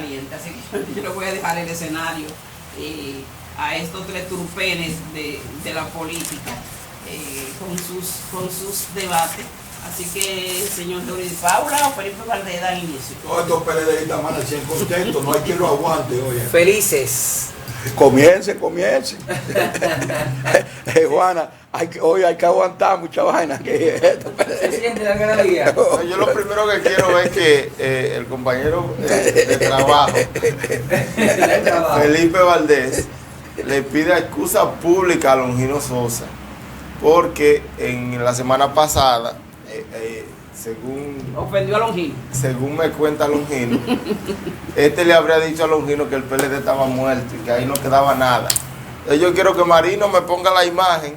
caliente, así que yo le voy a dejar el escenario a estos tres turpenes de la política con sus debates. Así que, señor Eurídice Paula o Felipe Valdés, da inicio. Todos estos PLDistas van a ser contentos, no hay quien lo aguante, oye. Felices. Comience. Juana, hoy hay que aguantar mucha vaina. Se siente la algarabía. Yo lo primero que quiero es que el compañero de trabajo, Felipe Valdés, le pida excusa pública a Longino Sosa, porque en la semana pasada, ofendió a Longino. Según me cuenta Longino, le habría dicho a Longino que el PLD estaba muerto y que ahí no quedaba nada. Entonces yo quiero que Marino me ponga la imagen,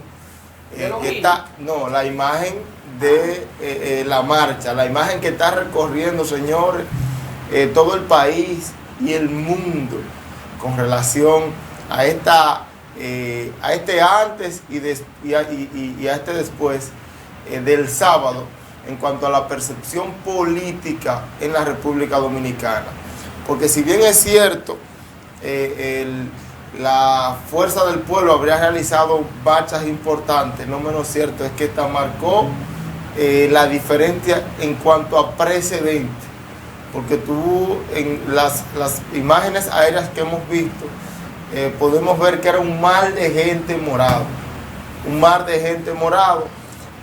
la imagen de la marcha, la imagen que está recorriendo, señores, todo el país y el mundo con relación a este antes y a este después del sábado en cuanto a la percepción política en la República Dominicana. Porque si bien es cierto, la Fuerza del Pueblo habría realizado marchas importantes, no menos cierto es que esta marcó la diferencia en cuanto a precedente. Porque tú en las imágenes aéreas que hemos visto, podemos ver que era un mar de gente morado. Un mar de gente morado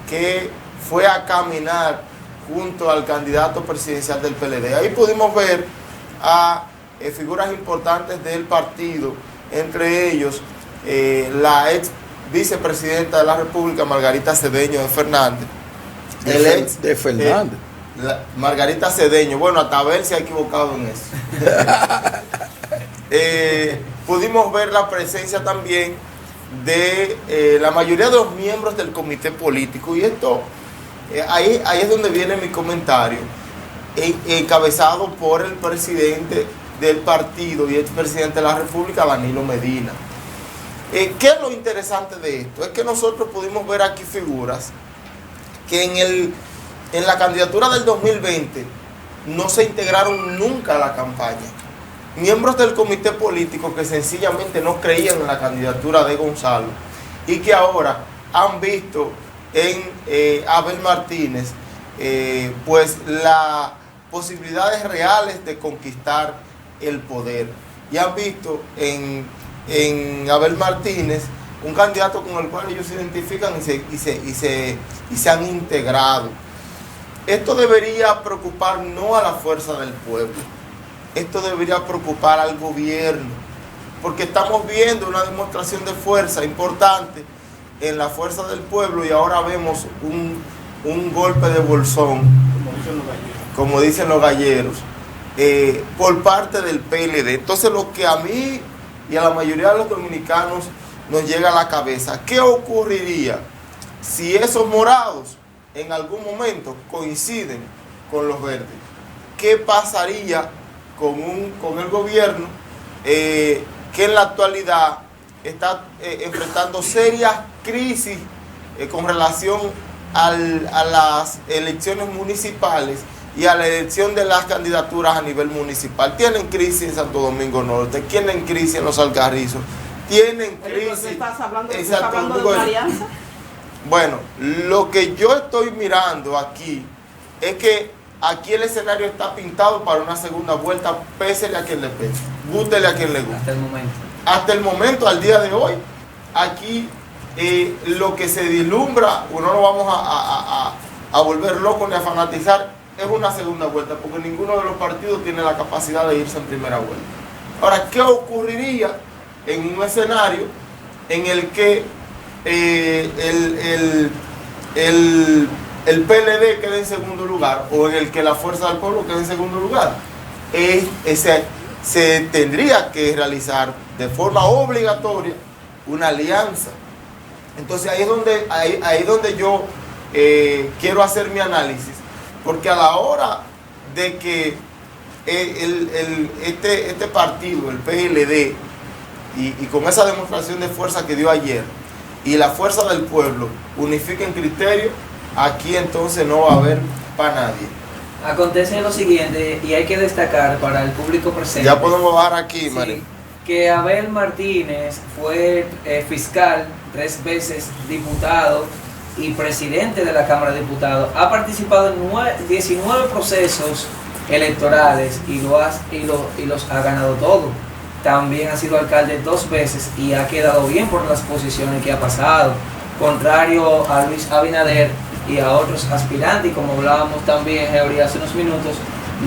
que fue a caminar junto al candidato presidencial del PLD. Ahí pudimos ver a figuras importantes del partido, entre ellos la ex vicepresidenta de la República, Margarita Cedeño de Fernández. De Fernández. Margarita Cedeño, bueno, hasta Abel se ha equivocado en eso. Pudimos ver la presencia también de la mayoría de los miembros del comité político, y esto ahí es donde viene mi comentario, encabezado por el presidente del partido y expresidente de la República, Danilo Medina. ¿Qué es lo interesante de esto? Es que nosotros pudimos ver aquí figuras que en la candidatura del 2020 no se integraron nunca a la campaña. Miembros del comité político que sencillamente no creían en la candidatura de Gonzalo y que ahora han visto en Abel Martínez pues las posibilidades reales de conquistar el poder, y han visto en Abel Martínez un candidato con el cual ellos se identifican y se han integrado. Esto debería preocupar no a la Fuerza del Pueblo, esto debería preocupar al gobierno, porque estamos viendo una demostración de fuerza importante en la Fuerza del Pueblo y ahora vemos un golpe de bolsón, como dicen los galleros, por parte del PLD. Entonces, lo que a mí y a la mayoría de los dominicanos nos llega a la cabeza, ¿qué ocurriría si esos morados en algún momento coinciden con los verdes? ¿Qué pasaría con el gobierno que en la actualidad está enfrentando serias crisis con relación a las elecciones municipales y a la elección de las candidaturas a nivel municipal? Tienen crisis en Santo Domingo Norte, tienen crisis en los Alcarrizos, tienen crisis. ¿Estás hablando de una alianza? Bueno, lo que yo estoy mirando aquí es que aquí el escenario está pintado para una segunda vuelta, pésele a quien le pese, gústele a quien le guste. Hasta el momento, al día de hoy, aquí lo que se vislumbra, no lo vamos a volver loco ni a fanatizar, es una segunda vuelta, porque ninguno de los partidos tiene la capacidad de irse en primera vuelta. Ahora, ¿qué ocurriría en un escenario en el que el PLD quede en segundo lugar, o en el que la Fuerza del Pueblo quede en segundo lugar? Se tendría que realizar de forma obligatoria una alianza. Entonces ahí es donde yo quiero hacer mi análisis, porque a la hora de que este partido, el PLD, y con esa demostración de fuerza que dio ayer, y la Fuerza del Pueblo unifiquen criterios, aquí entonces no va a haber para nadie. Acontece lo siguiente, y hay que destacar para el público presente. Ya podemos bajar aquí, Sí, Marín. que Abel Martínez fue fiscal, 3 veces diputado y presidente de la Cámara de Diputados. Ha participado en 19 procesos electorales y los ha ganado todos. También ha sido alcalde 2 veces y ha quedado bien por las posiciones que ha pasado, contrario a Luis Abinader y a otros aspirantes, y como hablábamos también, Georgi, hace unos minutos,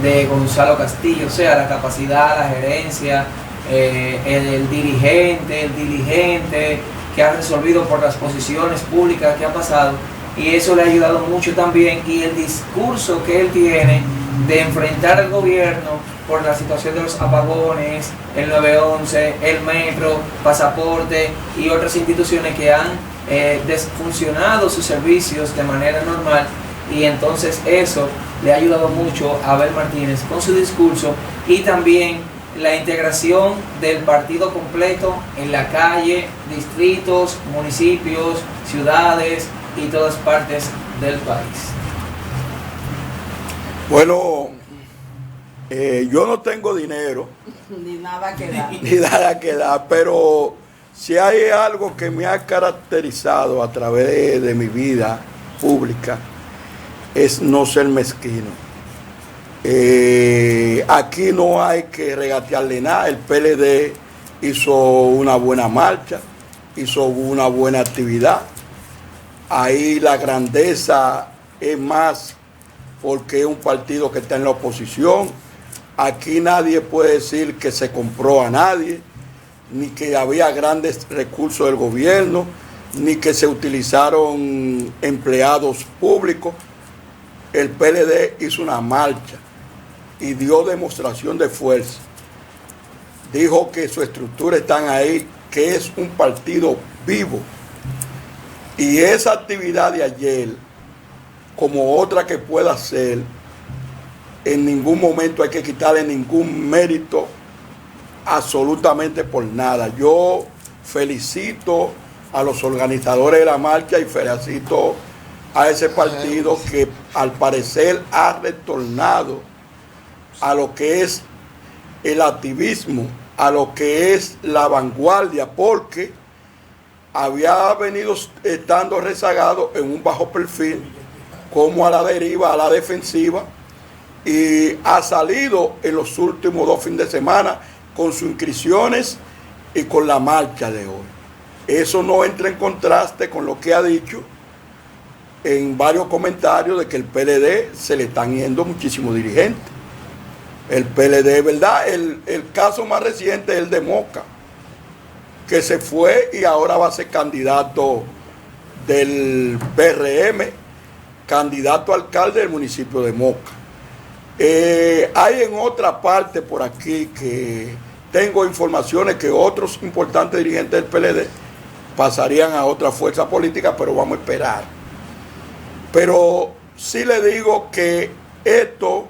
de Gonzalo Castillo, o sea, la capacidad, la gerencia, el diligente que ha resolvido por las posiciones públicas que ha pasado, y eso le ha ayudado mucho también, y el discurso que él tiene de enfrentar al gobierno por la situación de los apagones, el 911, el metro, pasaporte y otras instituciones que han desfuncionado sus servicios de manera normal, y entonces eso le ha ayudado mucho a Abel Martínez con su discurso, y también la integración del partido completo en la calle, distritos, municipios, ciudades y todas partes del país. Bueno, yo no tengo dinero, Ni nada que dar. ni nada que dar, pero si hay algo que me ha caracterizado a través de mi vida pública, es no ser mezquino. Aquí no hay que regatearle nada. El PLD hizo una buena marcha, hizo una buena actividad. Ahí la grandeza es más porque es un partido que está en la oposición. Aquí nadie puede decir que se compró a nadie, ni que había grandes recursos del gobierno, ni que se utilizaron empleados públicos. El PLD hizo una marcha y dio demostración de fuerza. Dijo que su estructura está ahí, que es un partido vivo. Y esa actividad de ayer, como otra que pueda hacer, en ningún momento hay que quitarle ningún mérito absolutamente por nada. Yo felicito a los organizadores de la marcha y felicito a ese partido que al parecer ha retornado a lo que es el activismo, a lo que es la vanguardia, porque había venido estando rezagado en un bajo perfil, como a la deriva, a la defensiva, y ha salido en los últimos 2 fines de semana con sus inscripciones y con la marcha de hoy. Eso no entra en contraste con lo que ha dicho en varios comentarios de que el PLD se le están yendo muchísimos dirigentes. El PLD, ¿verdad? El caso más reciente es el de Moca, que se fue y ahora va a ser candidato del PRM, candidato a alcalde del municipio de Moca. Hay en otra parte por aquí que tengo informaciones que otros importantes dirigentes del PLD pasarían a otra fuerza política, pero vamos a esperar. Pero sí le digo que esto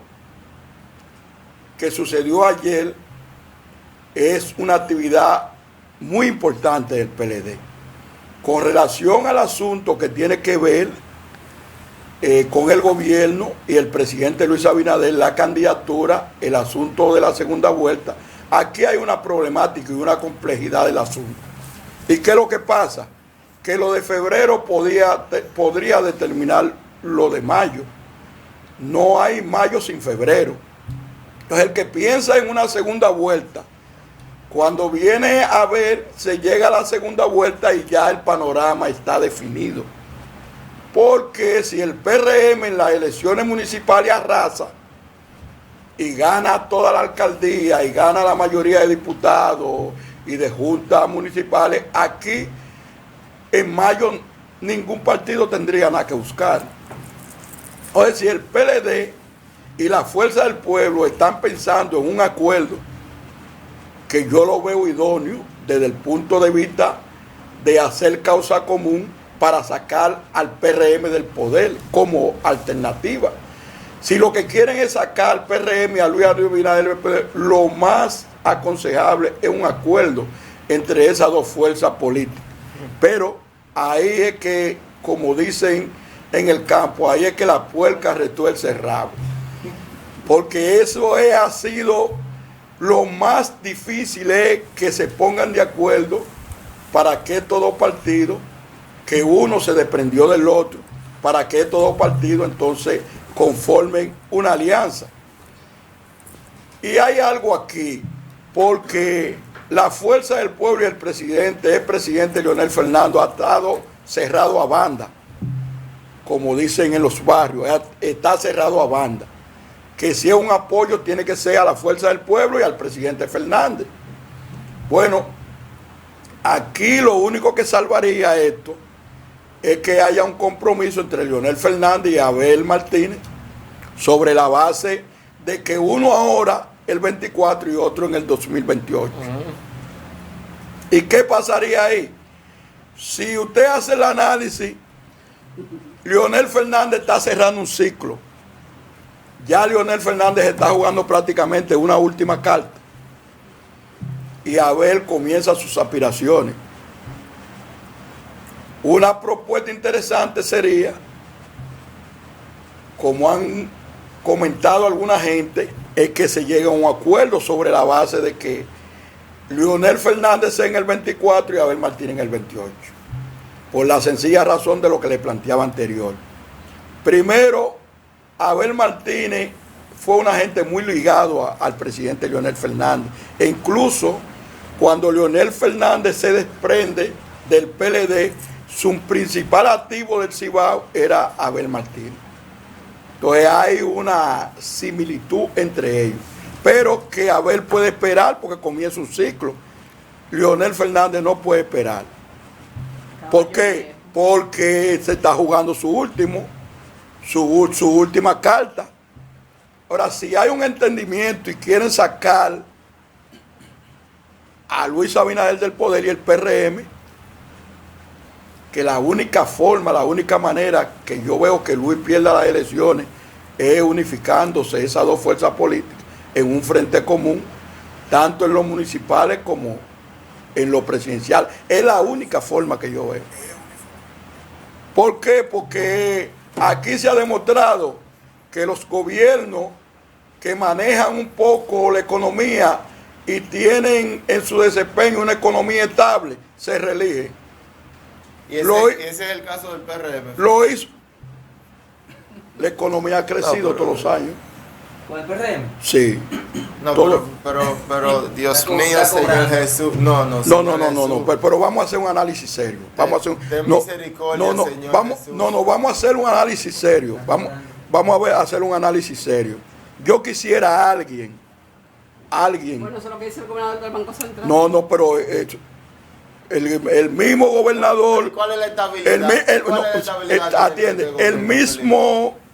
que sucedió ayer es una actividad muy importante del PLD con relación al asunto que tiene que ver con el gobierno y el presidente Luis Abinader, la candidatura, el asunto de la segunda vuelta. Aquí hay una problemática y una complejidad del asunto. ¿Y qué es lo que pasa? Que lo de febrero podría determinar lo de mayo. No hay mayo sin febrero. Entonces el que piensa en una segunda vuelta, cuando viene a ver, se llega a la segunda vuelta y ya el panorama está definido. Porque si el PRM en las elecciones municipales arrasa y gana toda la alcaldía y gana la mayoría de diputados y de juntas municipales, aquí en mayo ningún partido tendría nada que buscar. O sea, si el PLD y la Fuerza del Pueblo están pensando en un acuerdo que yo lo veo idóneo desde el punto de vista de hacer causa común para sacar al PRM del poder como alternativa. Si lo que quieren es sacar al PRM y a Luis Abinader del poder, lo más aconsejable es un acuerdo entre esas dos fuerzas políticas. Pero ahí es que, como dicen en el campo, ahí es que la puerca retuerce el rabo. porque eso ha sido lo más difícil, es que se pongan de acuerdo para que estos dos partidos, que uno se desprendió del otro, para que estos dos partidos entonces conformen una alianza. Y hay algo aquí, porque la fuerza del pueblo y el presidente Leonel Fernández, ha estado cerrado a banda, como dicen en los barrios, está cerrado a banda. Que si es un apoyo tiene que ser a la fuerza del pueblo y al presidente Fernández. Bueno, aquí lo único que salvaría esto es que haya un compromiso entre Leonel Fernández y Abel Martínez, sobre la base de que uno ahora el 24 y otro en el 2028. ¿Y qué pasaría ahí? Si usted hace el análisis, Leonel Fernández está cerrando un ciclo. Ya Leonel Fernández está jugando prácticamente una última carta. Y Abel comienza sus aspiraciones. Una propuesta interesante sería, como han comentado alguna gente, es que se llegue a un acuerdo sobre la base de que Leonel Fernández sea en el 24 y Abel Martínez en el 28. Por la sencilla razón de lo que le planteaba anterior. Primero, Abel Martínez fue una gente muy ligado al presidente Leonel Fernández. E incluso cuando Leonel Fernández se desprende del PLD, su principal activo del Cibao era Abel Martínez. Entonces hay una similitud entre ellos. Pero que Abel puede esperar porque comienza un ciclo. Leonel Fernández no puede esperar. ¿Por qué? Porque se está jugando su última carta. Ahora, si hay un entendimiento y quieren sacar a Luis Abinader del poder y el PRM, que la única forma, la única manera que yo veo que Luis pierda las elecciones es unificándose esas dos fuerzas políticas en un frente común, tanto en los municipales como en lo presidencial. Es la única forma que yo veo. ¿Por qué? Porque aquí se ha demostrado que los gobiernos que manejan un poco la economía y tienen en su desempeño una economía estable, se reeligen. Y ese es el caso del PRM. Lo hizo. La economía ha crecido todos los años. ¿Con el PRM? Sí. No, pero Dios mío, Señor Jesús. No, pero vamos a hacer un análisis serio. Vamos a hacer un, ten misericordia, Señor Jesús. Vamos a hacer un análisis serio. Vamos a hacer un análisis serio. Yo quisiera a alguien. Bueno, eso es lo que dice el gobernador del Banco Central. Pero el mismo gobernador. ¿Cuál es la estabilidad? Atiende,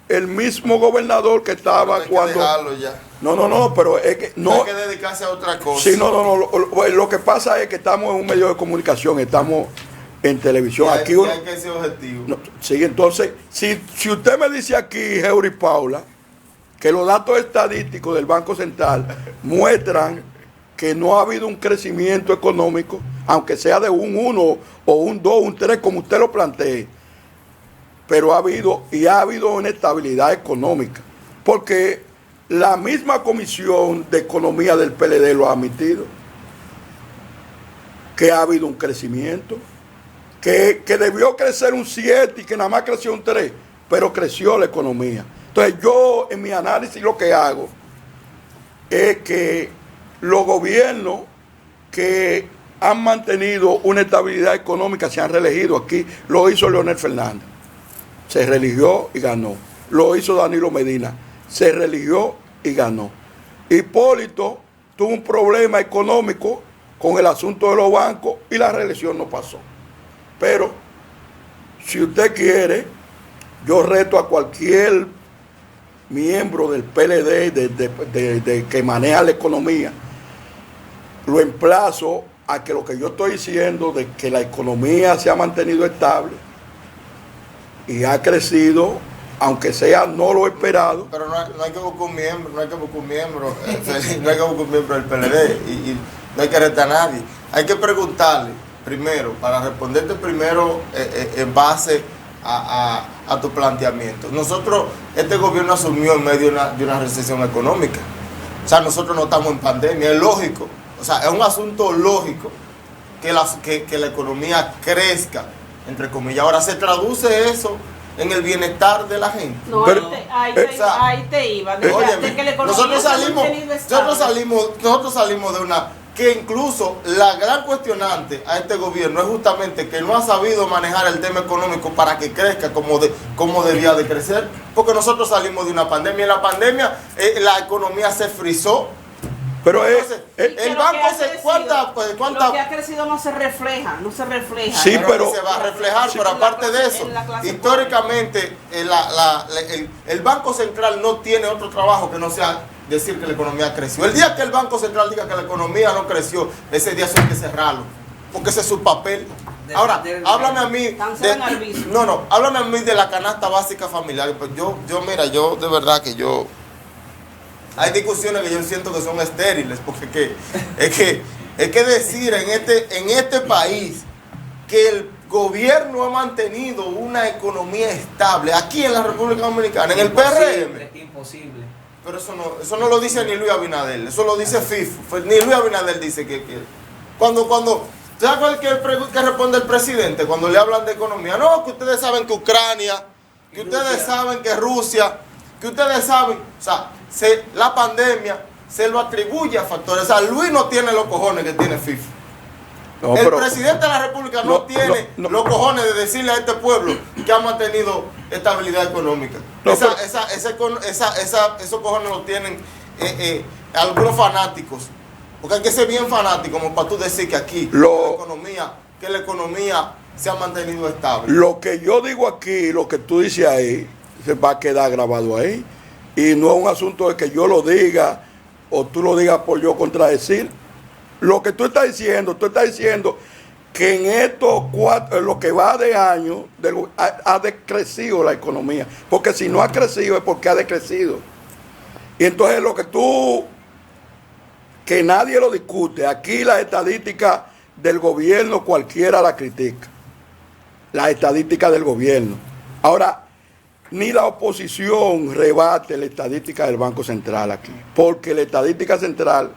el mismo gobernador que estaba cuando. Ya. Pero es que no. Hay que dedicarse a otra cosa. Sí, lo que pasa es que estamos en un medio de comunicación, estamos en televisión. Aquí hay que ser objetivo. Sí, entonces, si usted me dice aquí, Heuri Paula, que los datos estadísticos del Banco Central muestran que no ha habido un crecimiento económico, aunque sea de un 1 o un 2, un 3, como usted lo plantee, pero ha habido una estabilidad económica, porque la misma Comisión de Economía del PLD lo ha admitido, que ha habido un crecimiento, que debió crecer un 7 y que nada más creció un 3, pero creció la economía. Entonces yo en mi análisis lo que hago es que los gobiernos que han mantenido una estabilidad económica se han reelegido. Aquí lo hizo Leonel Fernández, se reeligió y ganó. Lo hizo Danilo Medina, se reeligió y ganó. Hipólito tuvo un problema económico con el asunto de los bancos y la reelección no pasó. Pero si usted quiere, yo reto a cualquier miembro del PLD de que maneja la economía, lo emplazo a que lo que yo estoy diciendo de que la economía se ha mantenido estable y ha crecido, aunque sea no lo esperado. Pero no hay que buscar un miembro, no hay que buscar un miembro del PLD y no hay que retar a nadie. Hay que preguntarle primero, para responderte primero en base a a tu planteamiento. Nosotros, este gobierno asumió en medio de una recesión económica. O sea, nosotros no estamos en pandemia, es lógico. O sea, es un asunto lógico que la economía crezca, entre comillas. Ahora, ¿se traduce eso en el bienestar de la gente? No, Pero, ahí te iba. De que la economía nosotros se ha mantenido estable. salimos de una... que incluso la gran cuestionante a este gobierno es justamente que no ha sabido manejar el tema económico para que crezca como debía de crecer, porque nosotros salimos de una pandemia. En la pandemia la economía se frizó. Pero Entonces, el banco lo que ha crecido no se refleja. Sí, pero se va a reflejar, sí, pero aparte de eso, en la clase históricamente el Banco Central no tiene otro trabajo que no sea decir que la economía creció. El día que el Banco Central diga que la economía no creció, ese día hay que cerrarlo, porque ese es su papel. Ahora, háblame a mí háblame a mí de la canasta básica familiar. Pues yo de verdad que hay discusiones que yo siento que son estériles, porque es que decir en este país que el gobierno ha mantenido una economía estable aquí en la República Dominicana, en el PRM. Imposible. Pero eso no lo dice ni Luis Abinader, eso lo dice FIFO. Ni Luis Abinader dice que cuando ¿sabes cuál que responde el presidente cuando le hablan de economía? No, que ustedes saben que Ucrania, que ustedes saben que Rusia, que ustedes saben, o sea, la pandemia se lo atribuye a factores. O sea, Luis no tiene los cojones que tiene FIFO. no, El pero presidente de la República no tiene los cojones de decirle a este pueblo que ha mantenido estabilidad económica. Esos cojones los tienen algunos fanáticos. Porque hay que ser bien fanático como para tú decir que aquí la economía se ha mantenido estable. Lo que yo digo aquí, lo que tú dices ahí, se va a quedar grabado ahí. Y no es un asunto de que yo lo diga o tú lo digas por yo contradecir. Lo que tú estás diciendo que en estos lo que va de año, ha decrecido la economía. Porque si no ha crecido es porque ha decrecido. Y entonces que nadie lo discute. Aquí la estadística del gobierno cualquiera la critica. La estadística del gobierno. Ahora, ni la oposición rebate la estadística del Banco Central aquí. Porque la estadística central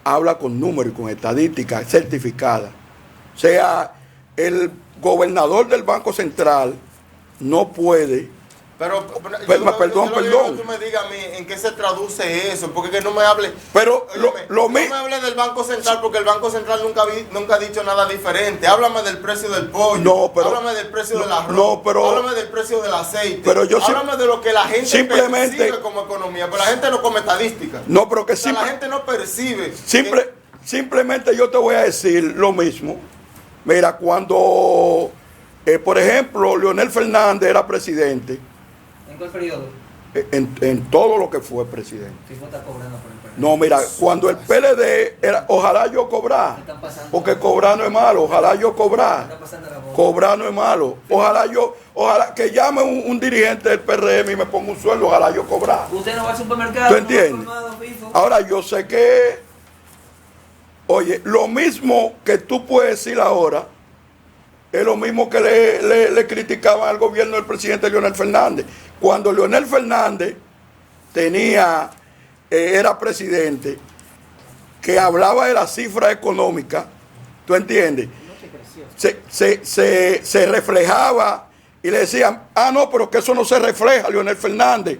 habla con números y con estadísticas certificadas. O sea, el gobernador del Banco Central no puede... Perdón. Perdón. Que me digas a mí en qué se traduce eso, porque que no me hable. Pero no me hable del Banco Central, porque el Banco Central nunca ha dicho nada diferente. Háblame del precio del pollo. Háblame del precio del arroz. Háblame del precio del aceite. Háblame de lo que la gente percibe como economía. Pero la gente no come estadísticas. No, pero que la gente no percibe. Simplemente yo te voy a decir lo mismo. Mira, cuando, por ejemplo, Leonel Fernández era presidente. ¿En cuál periodo? En todo lo que fue presidente. FIFO está cobrando por el PLD. No, mira, cuando el PLD era, ojalá yo cobrar, porque cobrar no es malo, ojalá yo cobrar. Cobrar no es malo. Ojalá que llame un dirigente del PRM y me ponga un sueldo, ojalá yo cobrar. Usted no va al supermercado. ¿Tú entiendes? Ahora yo sé que, oye, lo mismo que tú puedes decir ahora, es lo mismo que le criticaban al gobierno del presidente Leonel Fernández. Cuando Leonel Fernández era presidente, que hablaba de la cifra económica, ¿tú entiendes? Se reflejaba y le decían, no, pero que eso no se refleja, Leonel Fernández.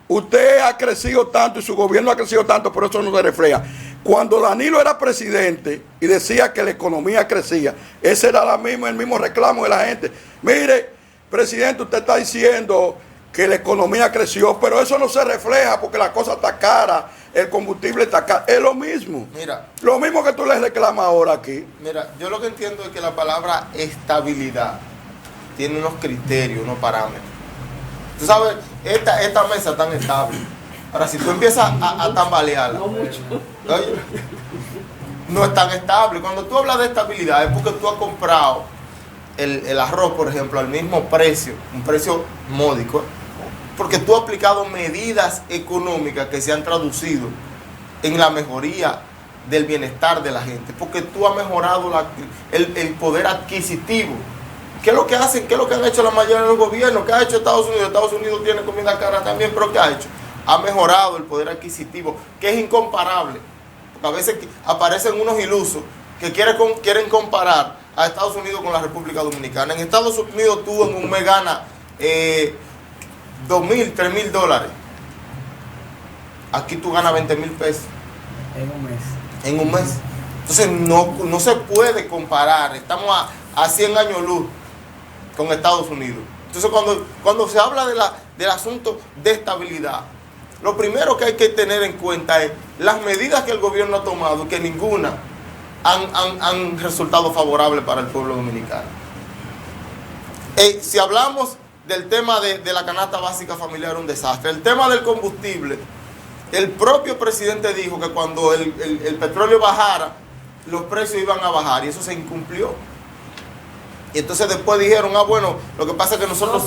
Usted ha crecido tanto y su gobierno ha crecido tanto, pero eso no se refleja. Cuando Danilo era presidente y decía que la economía crecía, ese era el mismo reclamo de la gente. Mire, presidente, usted está diciendo que la economía creció, pero eso no se refleja porque la cosa está cara, el combustible está caro. Es lo mismo. Mira, lo mismo que tú les reclamas ahora aquí. Mira, yo lo que entiendo es que la palabra estabilidad tiene unos criterios, unos parámetros. Tú sabes, esta mesa es tan estable. Ahora, si tú empiezas a tambalearla, no es tan estable. Cuando tú hablas de estabilidad es porque tú has comprado el arroz, por ejemplo, al mismo precio, un precio módico, porque tú has aplicado medidas económicas que se han traducido en la mejoría del bienestar de la gente, porque tú has mejorado el poder adquisitivo ¿Qué es lo que hacen? ¿Qué es lo que han hecho la mayoría de los gobiernos? ¿Qué ha hecho Estados Unidos? Estados Unidos tiene comida cara también, pero ¿qué ha hecho? Ha mejorado el poder adquisitivo, que es incomparable. Porque a veces aparecen unos ilusos que quieren comparar a Estados Unidos con la República Dominicana. En Estados Unidos tú en un mes ganas $2,000, $3,000. Aquí tú ganas $20,000 En un mes. en un mes. Entonces no se puede comparar. Estamos a 100 años luz con Estados Unidos. Entonces cuando se habla del asunto de estabilidad, lo primero que hay que tener en cuenta es las medidas que el gobierno ha tomado, que ninguna han resultado favorables para el pueblo dominicano. Si hablamos del tema de la canasta básica familiar, un desastre. El tema del combustible, el propio presidente dijo que cuando el petróleo bajara, los precios iban a bajar, y eso se incumplió. Y entonces después dijeron, bueno, lo que pasa es que nosotros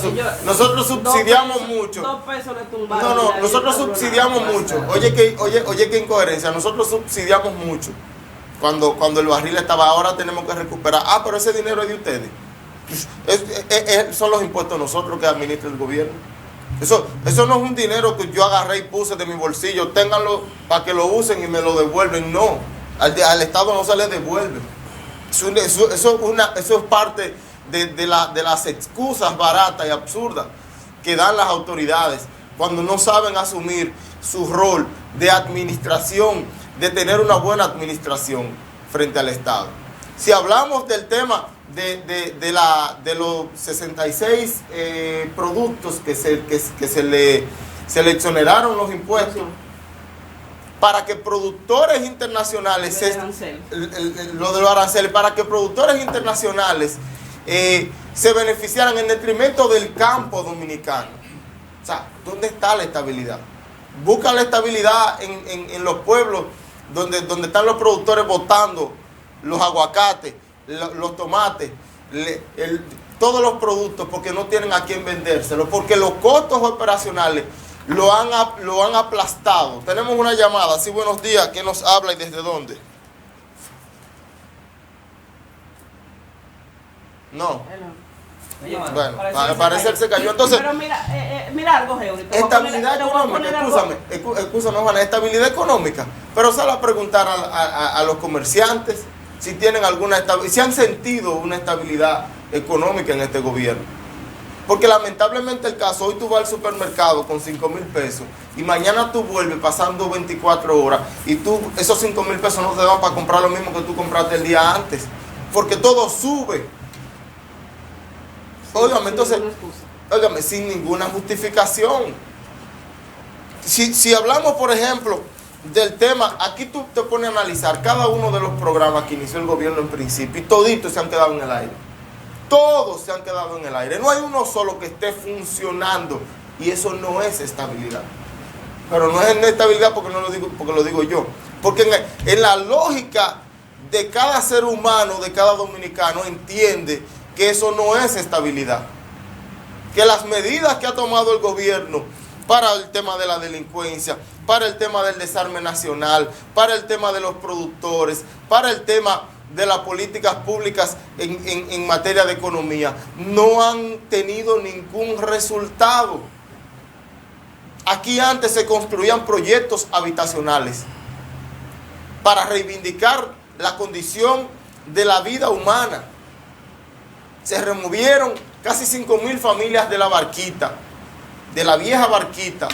subsidiamos mucho. 2 pesos le tumbaron. No, nosotros subsidiamos mucho. Oye, qué incoherencia. Nosotros subsidiamos mucho. Cuando el barril estaba, ahora tenemos que recuperar. Pero ese dinero es de ustedes. Son los impuestos nosotros que administra el gobierno. Eso no es un dinero que yo agarré y puse de mi bolsillo. Ténganlo para que lo usen y me lo devuelven. No, al Estado no se le devuelve. Eso es parte de las excusas baratas y absurdas que dan las autoridades cuando no saben asumir su rol de administración, de tener una buena administración frente al Estado. Si hablamos del tema de los 66 productos que se le exoneraron los impuestos, para que productores internacionales, lo de los aranceles, para que productores internacionales se beneficiaran en detrimento del campo dominicano. O sea, ¿dónde está la estabilidad? Busca la estabilidad en los pueblos donde están los productores botando los aguacates, los tomates, todos los productos, porque no tienen a quién vendérselos, porque los costos operacionales lo han aplastado. Tenemos una llamada. Sí, buenos días. ¿Quién nos habla y desde dónde? No. Bueno, al parecer se cayó. Entonces, pero mira algo, George. Estabilidad económica. Escúchame, Juana. Estabilidad económica. Pero sale a preguntar a los comerciantes si tienen alguna estabilidad, si han sentido una estabilidad económica en este gobierno. Porque lamentablemente el caso, hoy tú vas al supermercado con 5,000 pesos y mañana tú vuelves pasando 24 horas y esos 5,000 pesos no te dan para comprar lo mismo que tú compraste el día antes. Porque todo sube. Óigame, entonces, sin ninguna justificación. Si hablamos, por ejemplo, del tema, aquí tú te pones a analizar cada uno de los programas que inició el gobierno en principio y toditos se han quedado en el aire. Todos se han quedado en el aire. No hay uno solo que esté funcionando y eso no es estabilidad. Pero no es estabilidad porque lo digo yo. Porque en la lógica de cada ser humano, de cada dominicano, entiende que eso no es estabilidad. Que las medidas que ha tomado el gobierno para el tema de la delincuencia, para el tema del desarme nacional, para el tema de los productores, para el tema de las políticas públicas en materia de economía, no han tenido ningún resultado. Aquí antes se construían proyectos habitacionales para reivindicar la condición de la vida humana. Se removieron casi 5,000 familias de la Barquita, de la vieja Barquita,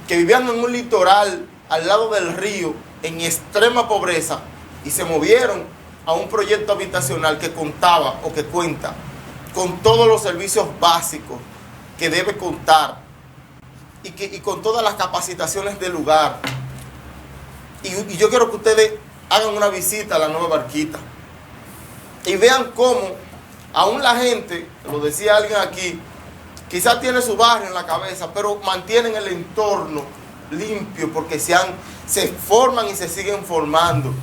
que vivían en un litoral al lado del río en extrema pobreza, y se movieron a un proyecto habitacional que contaba o que cuenta con todos los servicios básicos que debe contar y con todas las capacitaciones del lugar. Y yo quiero que ustedes hagan una visita a la nueva Barquita y vean cómo aún la gente, lo decía alguien aquí, quizás tiene su barrio en la cabeza, pero mantienen el entorno limpio porque se forman y se siguen formando.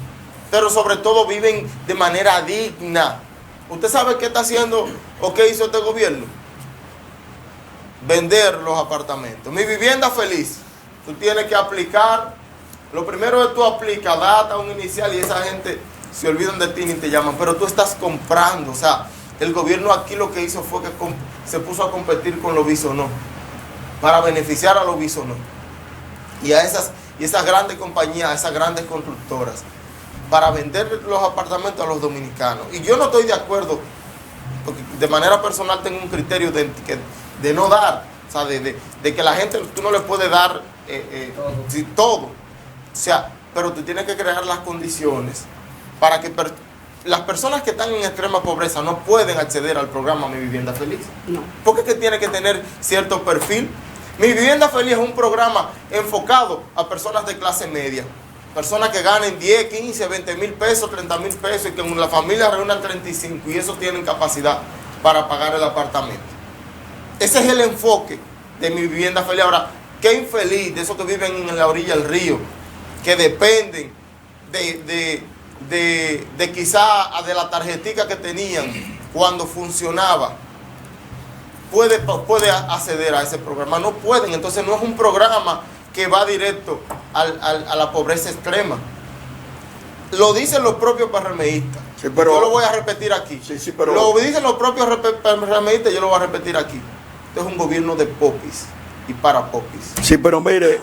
Pero sobre todo viven de manera digna. ¿Usted sabe qué está haciendo o qué hizo este gobierno? Vender los apartamentos. Mi vivienda feliz. Tú tienes que aplicar. Lo primero es tú aplicas data, un inicial, y esa gente se olvidan de ti ni te llaman. Pero tú estás comprando. O sea, el gobierno aquí lo que hizo fue que se puso a competir con los bisonó para beneficiar a los bisonó y a esas grandes compañías, a esas grandes constructoras, para vender los apartamentos a los dominicanos. Y yo no estoy de acuerdo, porque de manera personal tengo un criterio de no dar, o sea, de que la gente, tú no le puedes dar todo. O sea, pero tú tienes que crear las condiciones para que las personas que están en extrema pobreza no pueden acceder al programa Mi Vivienda Feliz. No. Porque es que tiene que tener cierto perfil. Mi Vivienda Feliz es un programa enfocado a personas de clase media. Personas que ganen 10, 15, 20 mil pesos, 30 mil pesos y que en la familia reúnan 35 y eso tienen capacidad para pagar el apartamento. Ese es el enfoque de Mi Vivienda Feliz. Ahora, qué infeliz de esos que viven en la orilla del río, que dependen de quizá de la tarjetica que tenían cuando funcionaba, puede acceder a ese programa. No pueden, entonces no es un programa que va directo a la pobreza extrema. Lo dicen los propios PRMistas. Sí, pero, yo lo voy a repetir aquí. Sí, pero, lo dicen los propios PRMistas, yo lo voy a repetir aquí. Este es un gobierno de popis y para popis. Sí, pero mire,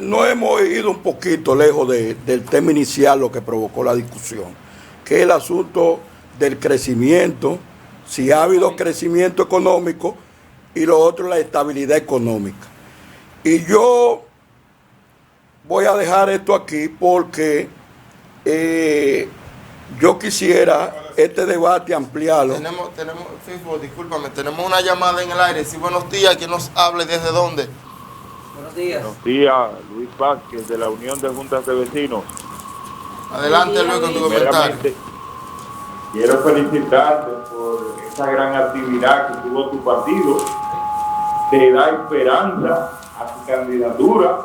no hemos ido un poquito lejos del tema inicial, lo que provocó la discusión, que es el asunto del crecimiento, si ha habido crecimiento económico, y lo otro la estabilidad económica. Y yo voy a dejar esto aquí porque yo quisiera este debate ampliarlo. Tenemos, Fifo, discúlpame, tenemos una llamada en el aire. Sí, buenos días, ¿quién nos hable desde dónde? Buenos días. Buenos días, Luis Vázquez, de la Unión de Juntas de Vecinos. Adelante, Luis, con tu comentario. Quiero felicitarte por esa gran actividad que tuvo tu partido. Te da esperanza a tu candidatura.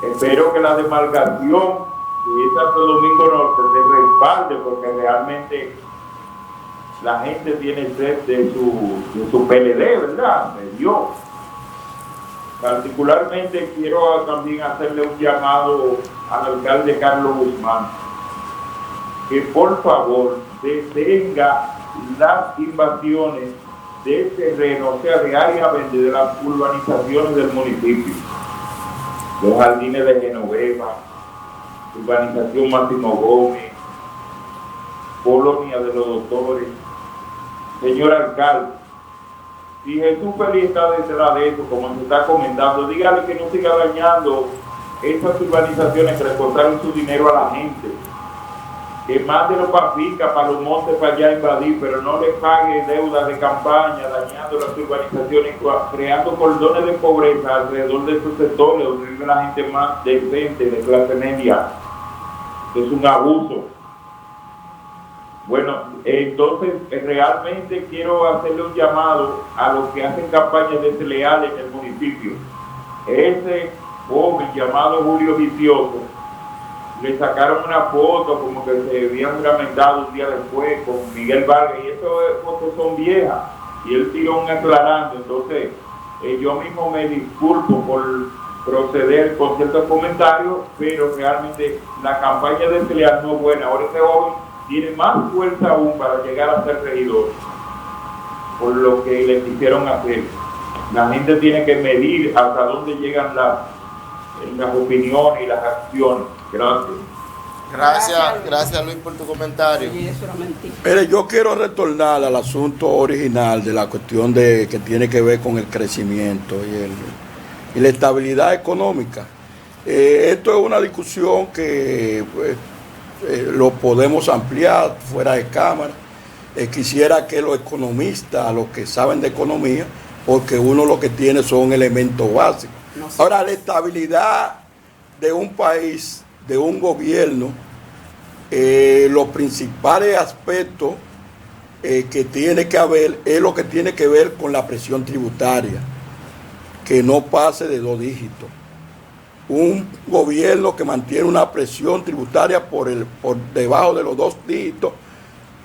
Espero que la demarcación de Santo Domingo Norte te respalde, porque realmente la gente tiene sed de su PLD, ¿verdad? De Dios. Particularmente quiero también hacerle un llamado al alcalde Carlos Guzmán, que por favor detenga las invasiones de terreno, o sea, de área verde de las urbanizaciones del municipio. Los jardines de Genoveva, urbanización Máximo Gómez, Colonia de los Doctores. Señor alcalde, si Jesús Feliz está detrás de eso, como se está comentando, dígale que no siga dañando esas urbanizaciones que le costaron su dinero a la gente. Que mándelo para Pica, para los montes, para allá invadir, pero no le pague deudas de campaña, dañando las urbanizaciones, creando cordones de pobreza alrededor de estos sectores donde vive la gente más decente, de clase media. Es un abuso. Bueno, entonces realmente quiero hacerle un llamado a los que hacen campañas desleales en el municipio. Ese joven llamado Julio Vicioso, le sacaron una foto como que se habían juramentado un día después con Miguel Vargas, y esas fotos son viejas, y él tiró un aclarando. Entonces yo mismo me disculpo por proceder con ciertos comentarios, pero realmente la campaña de desleal no es buena. Ahora este joven tiene más fuerza aún para llegar a ser regidor por lo que le quisieron hacer. La gente tiene que medir hasta dónde llegan las opiniones y las acciones. Gracias Luis por tu comentario. Oye, eso era mentira. Mire, yo quiero retornar al asunto original de la cuestión que tiene que ver con el crecimiento y la estabilidad económica. Esto es una discusión que pues, lo podemos ampliar fuera de cámara. Quisiera que los economistas, los que saben de economía, porque uno lo que tiene son elementos básicos. No sé. Ahora, la estabilidad de un país, de un gobierno, los principales aspectos que tiene que haber es lo que tiene que ver con la presión tributaria, que no pase de 2 dígitos. Un gobierno que mantiene una presión tributaria por debajo de los 2 dígitos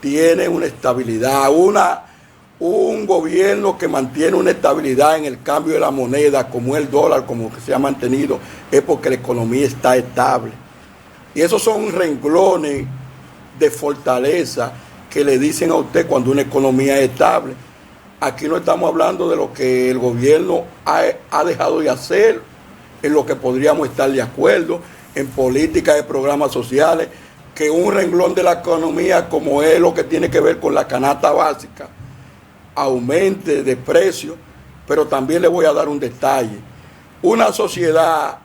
tiene una estabilidad. Un gobierno que mantiene una estabilidad en el cambio de la moneda, como el dólar, como que se ha mantenido, es porque la economía está estable. Y esos son renglones de fortaleza que le dicen a usted cuando una economía es estable. Aquí no estamos hablando de lo que el gobierno ha dejado de hacer, en lo que podríamos estar de acuerdo, en políticas de programas sociales, que un renglón de la economía como es lo que tiene que ver con la canasta básica, aumente de precio, pero también le voy a dar un detalle. Una sociedad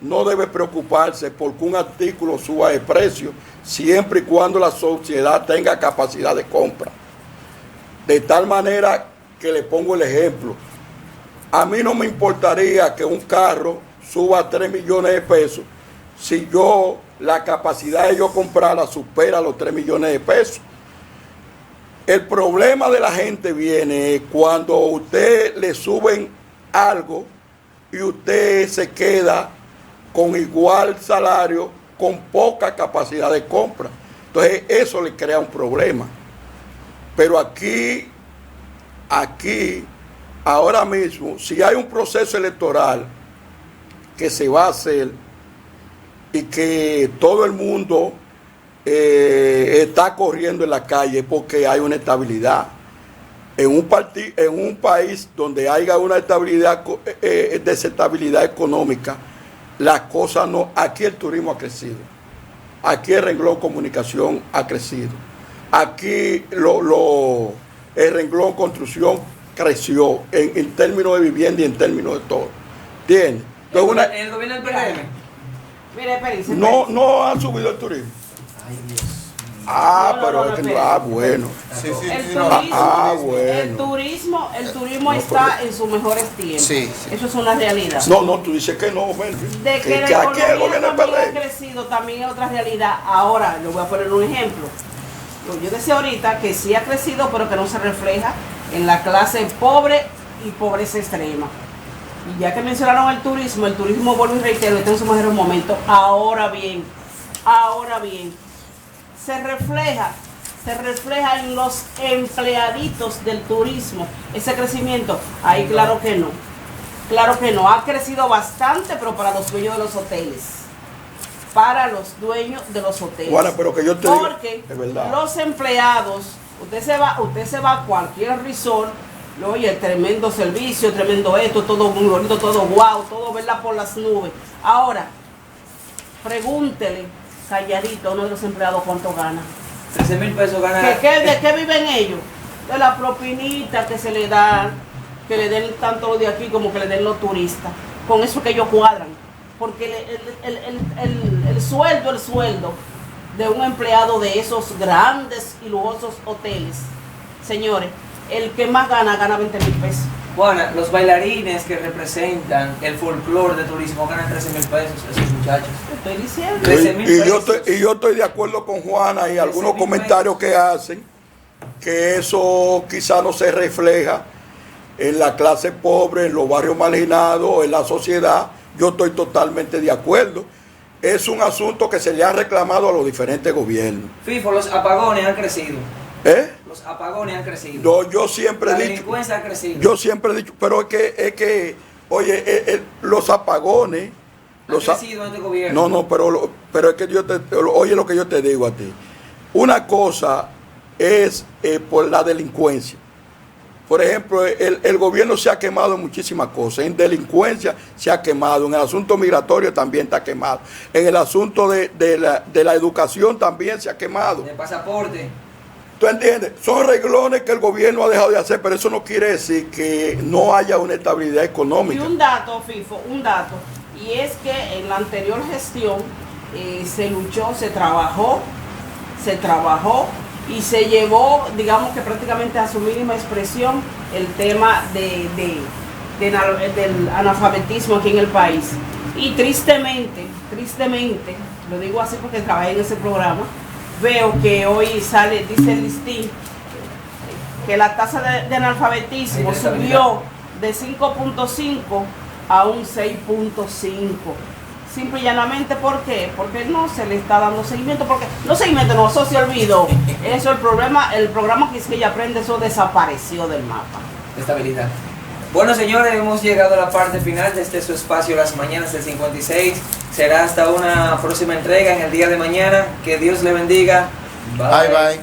no debe preocuparse porque un artículo suba de precio, siempre y cuando la sociedad tenga capacidad de compra. De tal manera que le pongo el ejemplo. A mí no me importaría que un carro suba a 3 millones de pesos si la capacidad de yo comprarla supera los 3 millones de pesos. El problema de la gente viene cuando usted le suben algo y usted se queda con igual salario, con poca capacidad de compra. Entonces eso le crea un problema. Pero aquí, ahora mismo, si hay un proceso electoral que se va a hacer y que todo el mundo está corriendo en la calle porque hay una estabilidad. En un país donde haya una desestabilidad económica, las cosas no. Aquí el turismo ha crecido. Aquí el renglón comunicación ha crecido. Aquí el renglón construcción creció en términos de vivienda y en términos de todo. ¿Entiendes? Entonces, ¿El gobierno del PRM? Mire, espérense. no ha subido el turismo. Ay, Dios. Bueno. Sí, sí, El sí, turismo, Bueno. el turismo está en sus mejores tiempos. Sí. Eso es una realidad. No, tú dices que no, Melvin. De que la aquí el gobierno economía también ha PRM. crecido, también es otra realidad. Ahora, le voy a poner un ejemplo. Yo decía ahorita que sí ha crecido, pero que no se refleja en la clase pobre y pobreza extrema. Y ya que mencionaron el turismo, vuelvo y reitero, está en su mejor momento. Ahora bien, se refleja en los empleaditos del turismo ese crecimiento. Ahí claro que no, ha crecido bastante, pero para los dueños de los hoteles, Bueno, pero que yo te digo, porque es verdad. los empleados, usted se va a cualquier resort, oye, tremendo servicio, tremendo esto, todo muy bonito, todo guau, todo verla por las nubes. Ahora, pregúntele calladito a uno de los empleados cuánto gana. 13,000 pesos gana. ¿De qué viven ellos? De la propinita que se le dan, que le den tanto los de aquí como que le den los turistas. Con eso que ellos cuadran. Porque el sueldo de un empleado de esos grandes y lujosos hoteles, señores, el que más gana 20,000 pesos. Bueno, los bailarines que representan el folclore de turismo ganan 13,000 pesos, esos muchachos. Estoy diciendo. 13,000 pesos. Y yo estoy de acuerdo con Juana y algunos 13,000 comentarios que hacen, que eso quizá no se refleja en la clase pobre, en los barrios marginados, en la sociedad. Yo estoy totalmente de acuerdo. Es un asunto que se le ha reclamado a los diferentes gobiernos. FIFO, los apagones han crecido. Los apagones han crecido. Yo siempre La he dicho. delincuencia ha crecido. Yo siempre he dicho, pero es que oye, los apagones. Han crecido en este gobierno. No, pero es que oye lo que yo te digo a ti. Una cosa es por la delincuencia. Por ejemplo, el gobierno se ha quemado en muchísimas cosas. En delincuencia se ha quemado. En el asunto migratorio también está quemado. En el asunto de la educación también se ha quemado. De pasaporte. ¿Tú entiendes? Son renglones que el gobierno ha dejado de hacer, pero eso no quiere decir que no haya una estabilidad económica. Y un dato, FIFO, y es que en la anterior gestión se luchó, se trabajó y se llevó, digamos que prácticamente a su mínima expresión, el tema del analfabetismo aquí en el país. Y tristemente, lo digo así porque trabajé en ese programa, veo que hoy dice el listín, que la tasa de analfabetismo subió de 5.5 a un 6.5. Simple y llanamente, ¿por qué? Porque no se le está dando seguimiento, eso se olvidó. Eso el programa que es que ella aprende, eso desapareció del mapa. Estabilidad. Bueno, señores, hemos llegado a la parte final de su espacio Las Mañanas del 56. Será hasta una próxima entrega en el día de mañana. Que Dios le bendiga. Bye, bye.